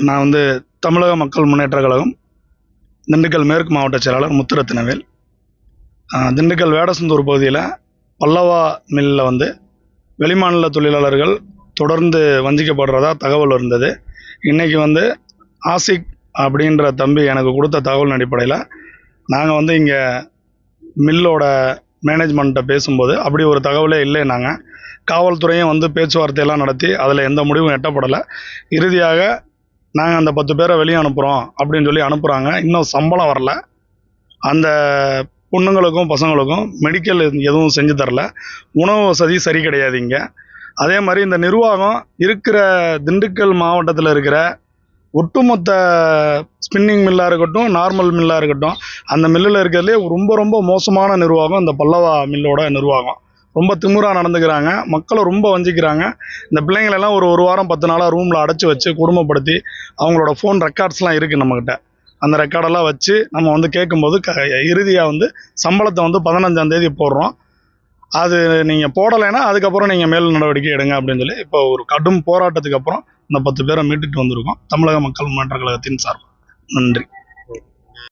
நான் வந்து தமிழக மக்கள் முன்னேற்றக் கழகம் திண்டுக்கல் மேற்கு மாவட்ட செயலாளர் முத்துரத்தினவேல். திண்டுக்கல் வேடசந்தூர் பகுதியில் பல்லவா மில்லில் வந்து வெளிமாநில தொழிலாளர்கள் தொடர்ந்து வஞ்சிக்கப்படுறதா தகவல் இருந்தது. இன்றைக்கி வந்து ஆசிக் அப்படின்ற தம்பி எனக்கு கொடுத்த தகவல் அடிப்படையில் நாங்கள் வந்து இங்கே மில்லோட மேனேஜ்மெண்ட்டை பேசும்போது அப்படி ஒரு தகவலே இல்லை. நாங்கள் காவல்துறையும் வந்து பேச்சுவார்த்தையெல்லாம் நடத்தி அதில் எந்த முடிவும் எட்டப்படலை. இறுதியாக நாங்கள் அந்த 10 பேரை வெளியே அனுப்புகிறோம் அப்படின்னு சொல்லி அனுப்புகிறாங்க. இன்னும் சம்பளம் வரல. அந்த பொண்ணுங்களுக்கும் பசங்களுக்கும் மெடிக்கல் எதுவும் செஞ்சு தரல. உணவு வசதி சரி கிடையாது இங்கே. அதே மாதிரி இந்த நிர்வாகம் இருக்கிற திண்டுக்கல் மாவட்டத்தில் இருக்கிற ஒட்டுமொத்த ஸ்பின்னிங் மில்லாக இருக்கட்டும், நார்மல் மில்லாக இருக்கட்டும், அந்த மில்லில் இருக்கிறதுலே ரொம்ப ரொம்ப மோசமான நிர்வாகம் இந்த பல்லவா மில்லோட நிர்வாகம். ரொம்ப திமிராக நடந்துக்கிறாங்க. மக்களை ரொம்ப வஞ்சிக்கிறாங்க. இந்த பிள்ளைங்களெல்லாம் ஒரு வாரம் 10 நாளாக ரூமில் அடைச்சி வச்சு கொடுமைப்படுத்தி அவங்களோட ஃபோன் ரெக்கார்ட்ஸ்லாம் இருக்குது நம்மக்கிட்ட. அந்த ரெக்கார்டெல்லாம் வச்சு நம்ம வந்து கேட்கும்போது இறுதியாக வந்து சம்பளத்தை வந்து 15ஆம் தேதி போடுறோம். அது நீங்கள் போடலைன்னா அதுக்கப்புறம் நீங்கள் மேல் நடவடிக்கை எடுங்க அப்படின்னு சொல்லி இப்போ ஒரு கடும் போராட்டத்துக்கு அப்புறம் இந்த 10 பேரை மீட்டுட்டு வந்திருக்கோம் தமிழக மக்கள் முன்னேற்ற கழகத்தின் சார்பாக. நன்றி.